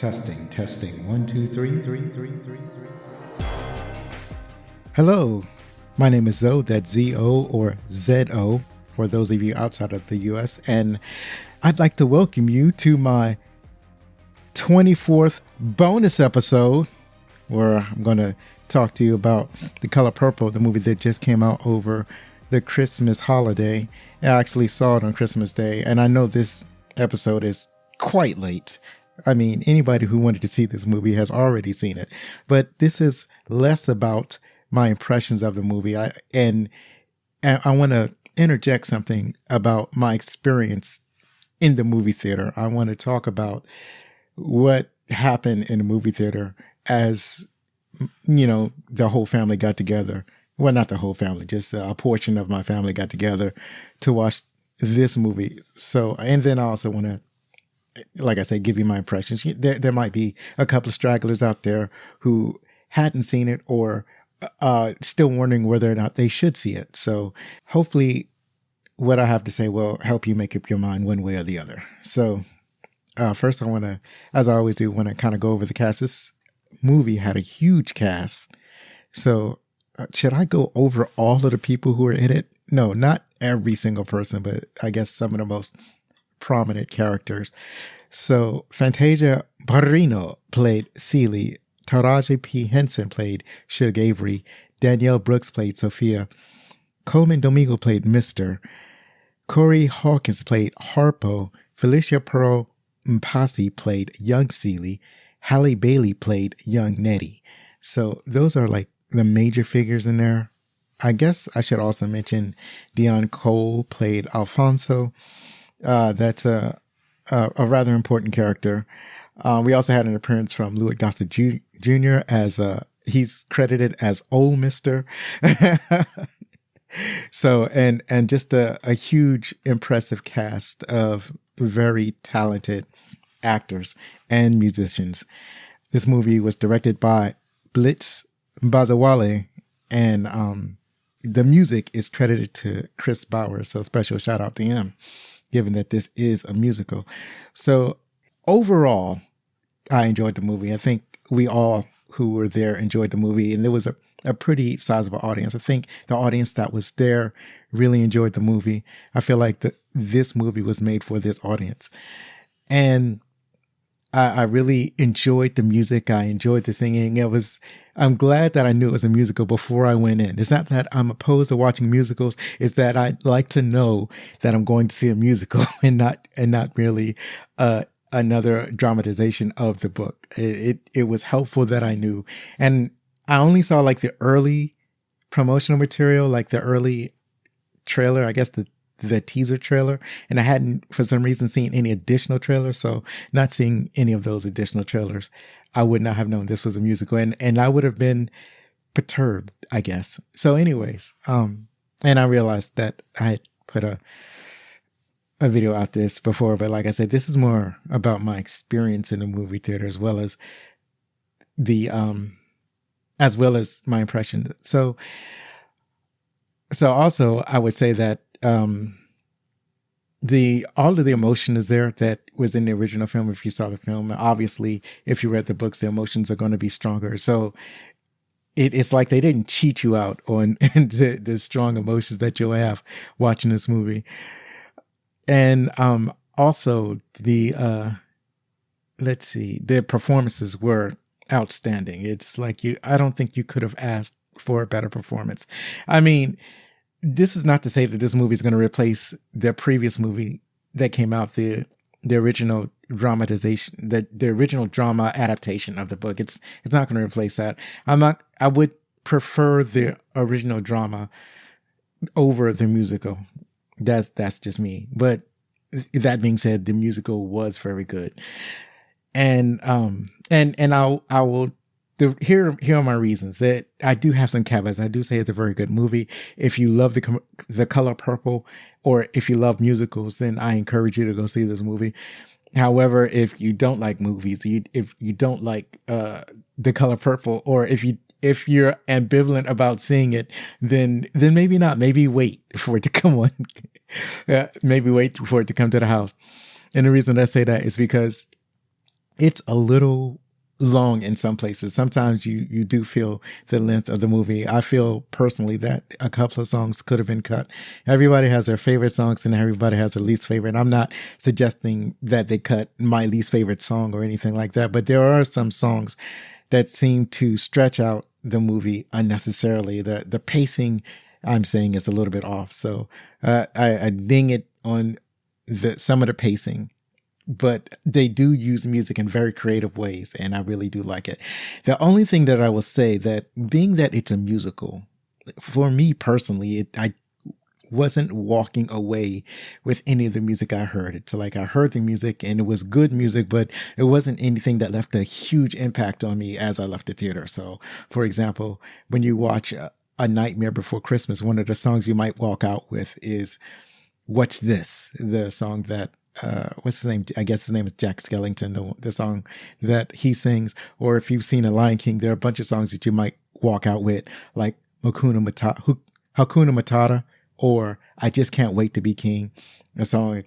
Testing, testing. One, two, three, three, three, three, three. Hello, my name is Zo. That's Z-O or Z-O for those of you outside of the U.S. And I'd like to welcome you to my 24th bonus episode where I'm going to talk to you about The Color Purple, the movie that just came out over the Christmas holiday. I actually saw it on Christmas Day, and I know this episode is quite late. I mean, anybody who wanted to see this movie has already seen it. But this is less about my impressions of the movie. And I want to interject something about my experience in the movie theater. I want to talk about what happened in the movie theater as, you know, the whole family got together. Well, not the whole family, just a portion of my family got together to watch this movie. So, and then I also want to, like I said, give you my impressions. There might be a couple of stragglers out there who hadn't seen it or still wondering whether or not they should see it. So hopefully what I have to say will help you make up your mind one way or the other. So first I want to, as I always do, want to kind of go over the cast. This movie had a huge cast. So should I go over all of the people who are in it? No, not every single person, but I guess some of the most prominent characters. So Fantasia Barrino played Celie, Taraji P. Henson played Suge Avery, Danielle Brooks played Sophia, Coleman Domingo played Mr., Corey Hawkins played Harpo, Felicia Pearl Mpasi played young Celie, Halle Bailey played young Nettie. So those are like the major figures in there. I guess I should also mention Dion Cole played Alfonso. That's a rather important character. We also had an appearance from Louis Gossett Jr. as he's credited as Old Mister. So, and just a huge, impressive cast of very talented actors and musicians. This movie was directed by Blitz Bazawale, and the music is credited to Chris Bauer. So special shout out to him, given that this is a musical. So overall, I enjoyed the movie. I think we all who were there enjoyed the movie, and there was a pretty sizable audience. I think the audience that was there really enjoyed the movie. I feel like this movie was made for this audience. And I really enjoyed the music. I enjoyed the singing. I'm glad that I knew it was a musical before I went in. It's not that I'm opposed to watching musicals. It's that I'd like to know that I'm going to see a musical and not merely another dramatization of the book. It was helpful that I knew. And I only saw like the early promotional material, like the early trailer, I guess the teaser trailer, and I hadn't for some reason seen any additional trailers. So not seeing any of those additional trailers, I would not have known this was a musical, and I would have been perturbed, I guess. So anyways, and I realized that I had put a video out this before, but like I said, this is more about my experience in the movie theater as well as my impression. So also I would say that all of the emotion is there that was in the original film. If you saw the film, obviously, if you read the books, the emotions are going to be stronger. So it's like they didn't cheat you out on the strong emotions that you'll have watching this movie. And also the performances were outstanding. It's like I don't think you could have asked for a better performance. I mean, this is not to say that this movie is going to replace the previous movie that came out, the original dramatization, the original drama adaptation of the book. It's not going to replace that. I would prefer the original drama over the musical. That's just me. But that being said, the musical was very good. And I will. Here are my reasons. That I do have some caveats. I do say it's a very good movie. If you love the Color Purple, or if you love musicals, then I encourage you to go see this movie. However, if you don't like movies, if you don't like the Color Purple, or if you're ambivalent about seeing it, then maybe not. Maybe wait for it to come on. Maybe wait for it to come to the house. And the reason I say that is because it's a little long in some places. Sometimes you do feel the length of the movie. I feel personally that a couple of songs could have been cut. Everybody has their favorite songs and everybody has their least favorite. I'm not suggesting that they cut my least favorite song or anything like that, but there are some songs that seem to stretch out the movie unnecessarily. The pacing, I'm saying, is a little bit off. So I ding it on some of the pacing, but they do use music in very creative ways, and I really do like it. The only thing that I will say, that being that it's a musical, for me personally, I wasn't walking away with any of the music I heard. It's like I heard the music and it was good music, but it wasn't anything that left a huge impact on me as I left the theater. So, for example, when you watch A Nightmare Before Christmas, one of the songs you might walk out with is "What's This?" The song that what's his name? I guess his name is Jack Skellington, the song that he sings. Or if you've seen A Lion King, there are a bunch of songs that you might walk out with, like Hakuna Matata, or "I Just Can't Wait to Be King," a song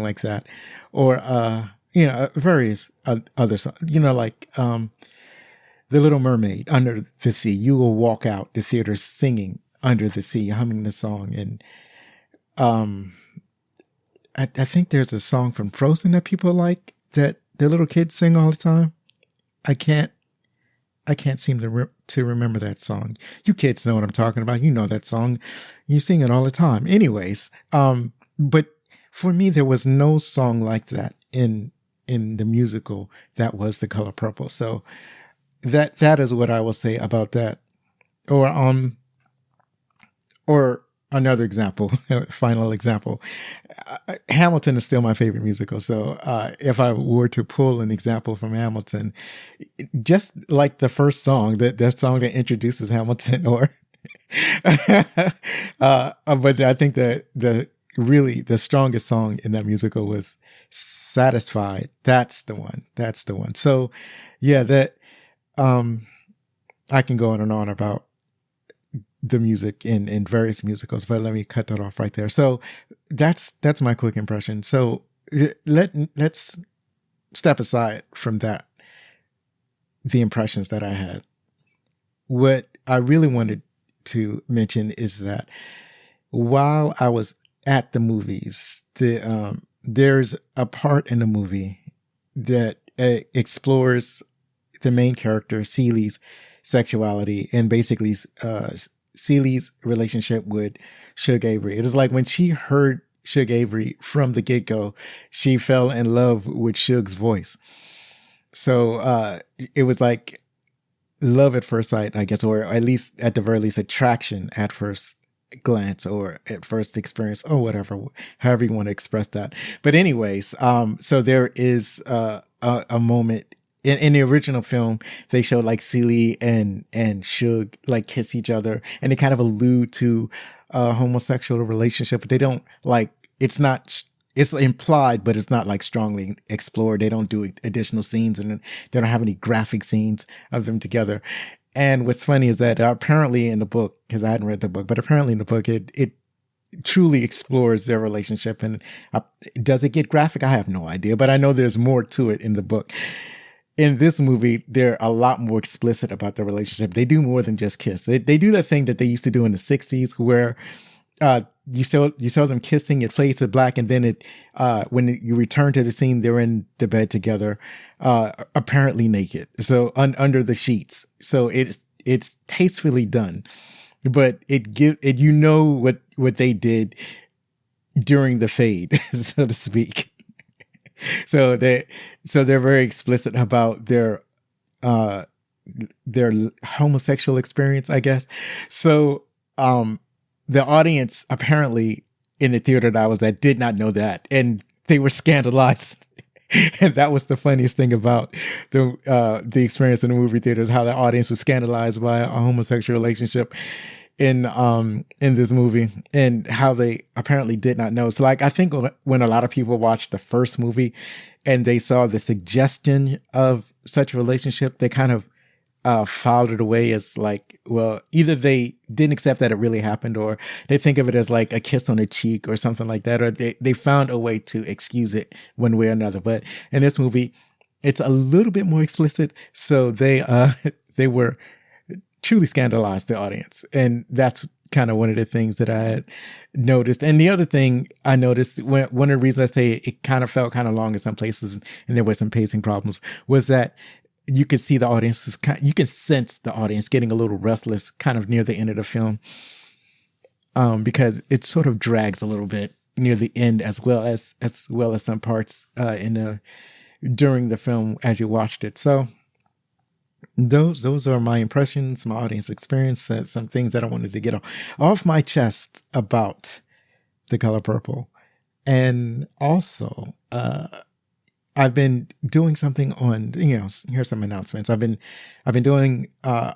like that, or various other songs, like The Little Mermaid, "Under the Sea." You will walk out the theater singing "Under the Sea," humming the song. And I think there's a song from Frozen that people like, that the little kids sing all the time. I can't seem to remember that song. You kids know what I'm talking about. You know that song. You sing it all the time. Anyways, but for me, there was no song like that in the musical that was The Color Purple. So that is what I will say about that. Or another example, final example. Hamilton is still my favorite musical. So if I were to pull an example from Hamilton, just like the first song, the song that introduces Hamilton, or but I think that the strongest song in that musical was "Satisfied." That's the one. So yeah, that I can go on and on about the music in various musicals, but let me cut that off right there. So that's my quick impression. So let's step aside from that, the impressions that I had. What I really wanted to mention is that while I was at the movies, there's a part in the movie that explores the main character, Celie's sexuality, and basically Celie's relationship with Shug Avery. It is like when she heard Shug Avery from the get-go, she fell in love with Shug's voice. So it was like love at first sight, I guess, or at least at the very least attraction at first glance, or at first experience, or whatever, however you want to express that. But anyways, so there is a moment in the original film. They show like Celie and Shug like kiss each other, and they kind of allude to a homosexual relationship, but they don't it's implied, but it's not like strongly explored. They don't do additional scenes, and they don't have any graphic scenes of them together. And what's funny is that apparently in the book, because I hadn't read the book, but apparently in the book, it truly explores their relationship. And does it get graphic? I have no idea, but I know there's more to it in the book. In this movie, they're a lot more explicit about their relationship. They do more than just kiss. They do the thing that they used to do in the 60s, where you saw them kissing, it fades to black, and then when you return to the scene, they're in the bed together, apparently naked, so under the sheets. So it's tastefully done, but it what they did during the fade, so to speak. So they're very explicit about their homosexual experience, I guess. So the audience apparently in the theater that I was at did not know that, and they were scandalized. And that was the funniest thing about the experience in the movie theater, is how the audience was scandalized by a homosexual relationship in this movie, and how they apparently did not know. So like, I think when a lot of people watched the first movie and they saw the suggestion of such a relationship, they kind of filed it away as like, well, either they didn't accept that it really happened, or they think of it as like a kiss on the cheek or something like that, or they found a way to excuse it one way or another. But in this movie, it's a little bit more explicit. So they they were truly scandalized the audience, and that's kind of one of the things that I had noticed. And the other thing I noticed, one of the reasons I say it kind of felt kind of long in some places, and there were some pacing problems, was that you could see the audience you can sense the audience getting a little restless kind of near the end of the film, because it sort of drags a little bit near the end, as well as some parts during the film as you watched it. So those are my impressions, my audience experience, some things that I wanted to get off my chest about The Color Purple. And also, I've been doing something on, here's some announcements. I've been doing a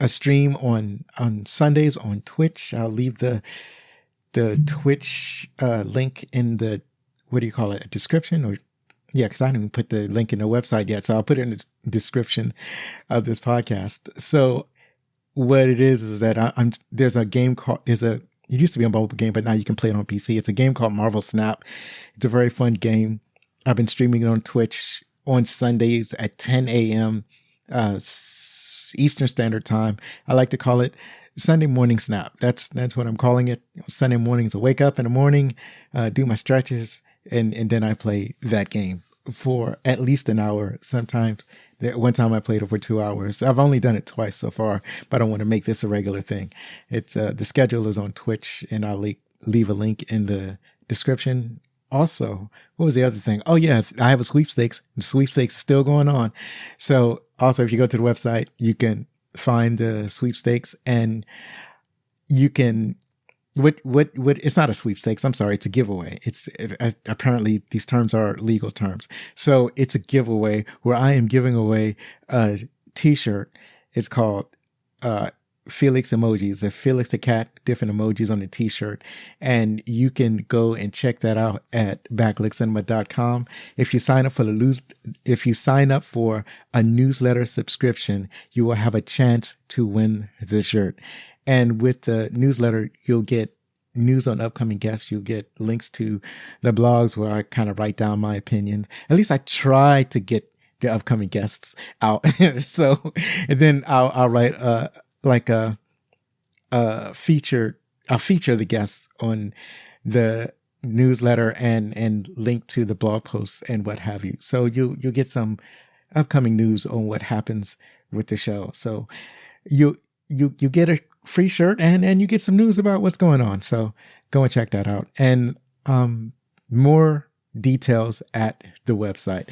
stream on Sundays on Twitch. I'll leave the Twitch link in the, what do you call it, a description, or yeah, because I didn't even put the link in the website yet, so I'll put it in the description of this podcast. So what it is that there's a game called, it used to be a mobile game, but now you can play it on PC. It's a game called Marvel Snap. It's a very fun game. I've been streaming it on Twitch on Sundays at 10 a.m. Eastern Standard Time. I like to call it Sunday Morning Snap. That's what I'm calling it. Sunday mornings, I wake up in the morning, do my stretches, and then I play that game for at least an hour. Sometimes, one time I played it for 2 hours. I've only done it twice so far, but I want to make this a regular thing. It's the schedule is on Twitch, and I'll leave a link in the description. Also, what was the other thing? Oh yeah, I have a sweepstakes. The sweepstakes is still going on. So also, if you go to the website, you can find the sweepstakes, and you can, what it's not a sweepstakes, I'm sorry, it's a giveaway. Apparently these terms are legal terms. So it's a giveaway where I am giving away a t-shirt. It's called Felix emojis, the Felix the cat, different emojis on the t-shirt. And you can go and check that out at backlickcinema.com. If you sign up for a newsletter subscription, you will have a chance to win the shirt. And with the newsletter, you'll get news on upcoming guests. You'll get links to the blogs where I kind of write down my opinions. At least I try to get the upcoming guests out. So, and then I'll write I'll feature the guests on the newsletter and link to the blog posts and what have you. So you'll get some upcoming news on what happens with the show. So you get a free shirt and you get some news about what's going on. So go and check that out. And more details at the website.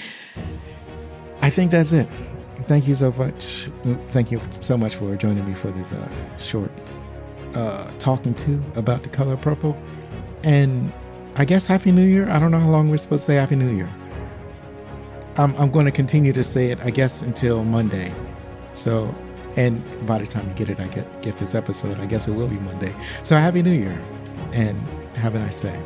I think that's it. Thank you so much. Thank you so much for joining me for this short talking to about The Color Purple. And I guess Happy New Year. I don't know how long we're supposed to say Happy New Year. I'm going to continue to say it, I guess, until Monday. So, and by the time you get it, I get this episode, I guess it will be Monday. So Happy New Year and have a nice day.